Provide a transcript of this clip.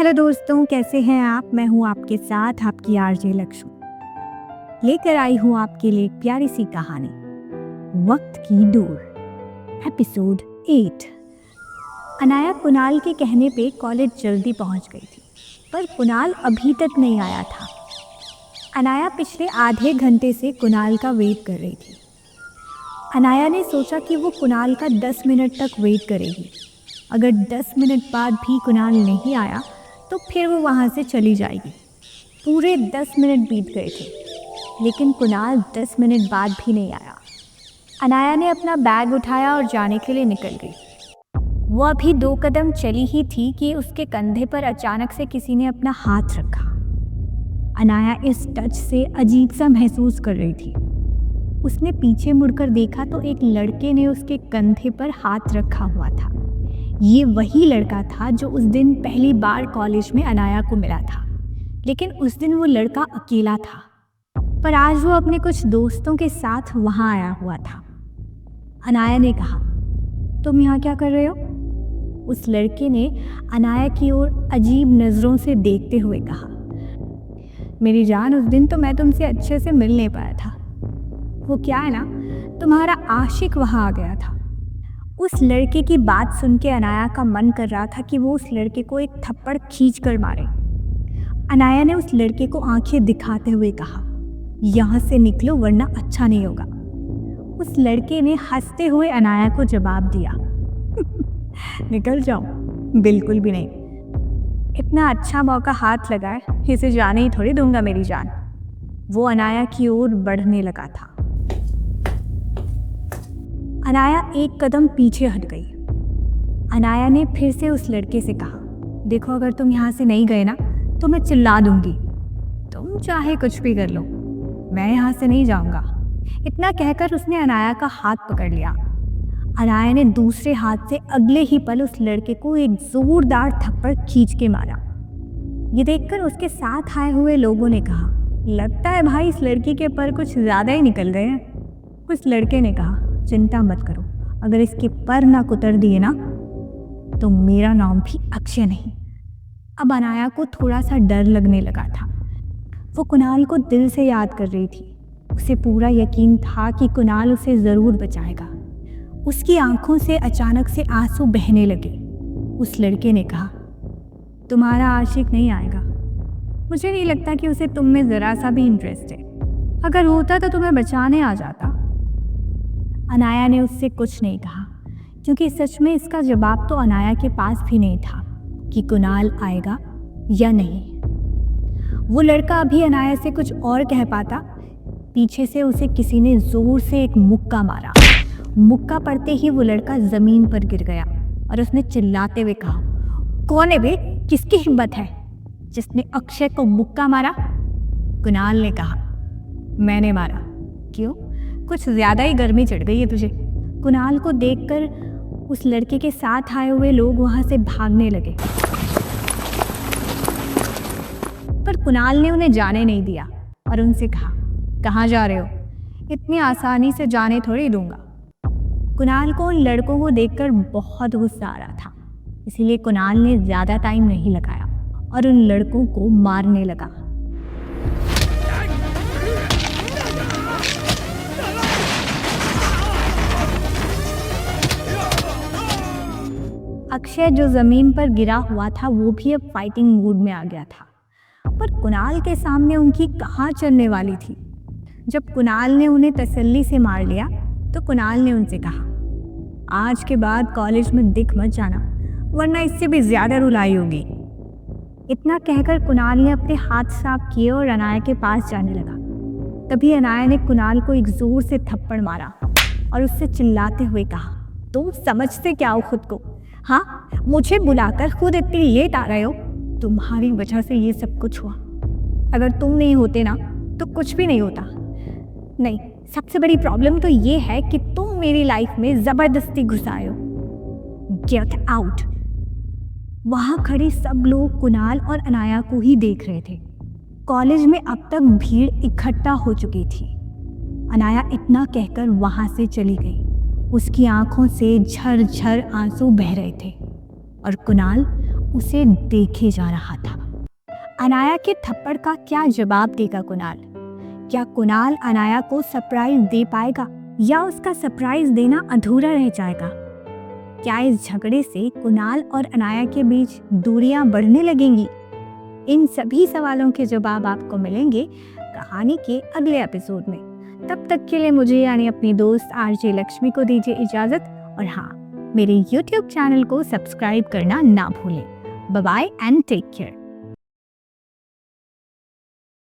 Hello दोस्तों, कैसे हैं आप। मैं हूं आपके साथ आपकी आरजे लक्ष्मी, लेकर आई हूं आपके लिए एक प्यारी सी कहानी, वक्त की डोर, एपिसोड 8। अनाया कुणाल के कहने पे कॉलेज जल्दी पहुंच गई थी, पर कुणाल अभी तक नहीं आया था। अनाया पिछले आधे घंटे से कुणाल का वेट कर रही थी। अनाया ने सोचा कि वो कुणाल का 10 मिनट तक वेट करेगी। अगर 10 मिनट बाद भी कुणाल नहीं आया तो फिर वो वहाँ से चली जाएगी। पूरे 10 मिनट बीत गए थे, लेकिन कुणाल 10 मिनट बाद भी नहीं आया। अनाया ने अपना बैग उठाया और जाने के लिए निकल गई। वो अभी 2 कदम चली ही थी कि उसके कंधे पर अचानक से किसी ने अपना हाथ रखा। अनाया इस टच से अजीब सा महसूस कर रही थी। उसने पीछे मुड़कर देखा तो एक लड़के ने उसके कंधे पर हाथ रखा हुआ था। ये वही लड़का था जो उस दिन पहली बार कॉलेज में अनाया को मिला था, लेकिन उस दिन वो लड़का अकेला था, पर आज वो अपने कुछ दोस्तों के साथ वहाँ आया हुआ था। अनाया ने कहा, तुम यहाँ क्या कर रहे हो? उस लड़के ने अनाया की ओर अजीब नज़रों से देखते हुए कहा, मेरी जान, उस दिन तो मैं तुमसे अच्छे से मिल नहीं पाया था। वो क्या है ना, तुम्हारा आशिक वहाँ आ गया था। उस लड़के की बात सुन के अनाया का मन कर रहा था कि वो उस लड़के को एक थप्पड़ खींच कर मारे। अनाया ने उस लड़के को आंखें दिखाते हुए कहा, यहाँ से निकलो वरना अच्छा नहीं होगा। उस लड़के ने हंसते हुए अनाया को जवाब दिया, निकल जाओ? बिल्कुल भी नहीं। इतना अच्छा मौका हाथ लगा है, इसे जाने ही थोड़ी दूंगा मेरी जान। वो अनाया की ओर बढ़ने लगा था। अनाया एक कदम पीछे हट गई। अनाया ने फिर से उस लड़के से कहा, देखो, अगर तुम यहाँ से नहीं गए ना तो मैं चिल्ला दूंगी। तुम चाहे कुछ भी कर लो, मैं यहाँ से नहीं जाऊँगा। इतना कहकर उसने अनाया का हाथ पकड़ लिया। अनाया ने दूसरे हाथ से अगले ही पल उस लड़के को एक जोरदार थप्पड़ खींच के मारा। ये देखकर उसके साथ आए हुए लोगों ने कहा, लगता है भाई इस लड़की के पर कुछ ज़्यादा ही निकल गए हैं। उस लड़के ने कहा, चिंता मत करो, अगर इसके पर ना कुतर दिए ना तो मेरा नाम भी अक्षय नहीं। अब अनाया को थोड़ा सा डर लगने लगा था। वो कुणाल को दिल से याद कर रही थी। उसे पूरा यकीन था कि कुणाल उसे ज़रूर बचाएगा। उसकी आंखों से अचानक से आंसू बहने लगे। उस लड़के ने कहा, तुम्हारा आशिक नहीं आएगा। मुझे नहीं लगता कि उसे तुम में ज़रा सा भी इंटरेस्ट है। अगर होता तो तुम्हें बचाने आ जाता। अनाया ने उससे कुछ नहीं कहा, क्योंकि सच में इसका जवाब तो अनाया के पास भी नहीं था कि कुणाल आएगा या नहीं। वो लड़का अभी अनाया से कुछ और कह पाता, पीछे से उसे किसी ने जोर से एक मुक्का मारा। मुक्का पड़ते ही वो लड़का ज़मीन पर गिर गया और उसने चिल्लाते हुए कहा, कौन है बे, किसकी हिम्मत है जिसने अक्षय को मुक्का मारा? कुणाल ने कहा, मैंने मारा। क्यों, कुछ ज़्यादा ही गर्मी चढ़ गई है तुझे? कुणाल को देखकर उस लड़के के साथ आए हुए लोग वहाँ से भागने लगे, पर कुणाल ने उन्हें जाने नहीं दिया और उनसे कहा, कहाँ जा रहे हो? इतनी आसानी से जाने थोड़ी दूंगा। कुणाल को उन लड़कों को देखकर बहुत गुस्सा आ रहा था, इसीलिए कुणाल ने ज़्यादा टाइम नहीं लगाया और उन लड़कों को मारने लगा। अक्षय जो ज़मीन पर गिरा हुआ था वो भी अब फाइटिंग मूड में आ गया था, पर कुणाल के सामने उनकी कहाँ चलने वाली थी। जब कुणाल ने उन्हें तसल्ली से मार लिया तो कुणाल ने उनसे कहा, आज के बाद कॉलेज में दिख मत जाना, वरना इससे भी ज़्यादा रुलाई होगी। इतना कहकर कुणाल ने अपने हाथ साफ किए और अनाया के पास जाने लगा। तभी अनाया ने कुणाल को एक जोर से थप्पड़ मारा और उससे चिल्लाते हुए कहा, तुम समझते क्या हो खुद को? हाँ, मुझे बुलाकर खुद इतनी लेट आ रहे हो। तुम्हारी वजह से ये सब कुछ हुआ। अगर तुम नहीं होते ना तो कुछ भी नहीं होता। नहीं, सबसे बड़ी प्रॉब्लम तो ये है कि तुम मेरी लाइफ में ज़बरदस्ती घुस आए हो। Get out. वहाँ खड़े सब लोग कुणाल और अनाया को ही देख रहे थे। कॉलेज में अब तक भीड़ इकट्ठा हो चुकी थी। अनाया इतना कहकर वहाँ से चली गई। उसकी आंखों से झरझर आंसू बह रहे थे और कुणाल उसे देखे जा रहा था। अनाया के थप्पड़ का क्या जवाब देगा कुणाल? क्या कुणाल अनाया को सरप्राइज दे पाएगा या उसका सरप्राइज देना अधूरा रह जाएगा? क्या इस झगड़े से कुणाल और अनाया के बीच दूरियां बढ़ने लगेंगी? इन सभी सवालों के जवाब आपको मिलेंगे कहानी के अगले एपिसोड में। तब तक के लिए मुझे यानी अपनी दोस्त आरजे लक्ष्मी को दीजिए इजाजत। और हाँ, मेरे YouTube चैनल को सब्सक्राइब करना ना भूलें। Bye bye and take care.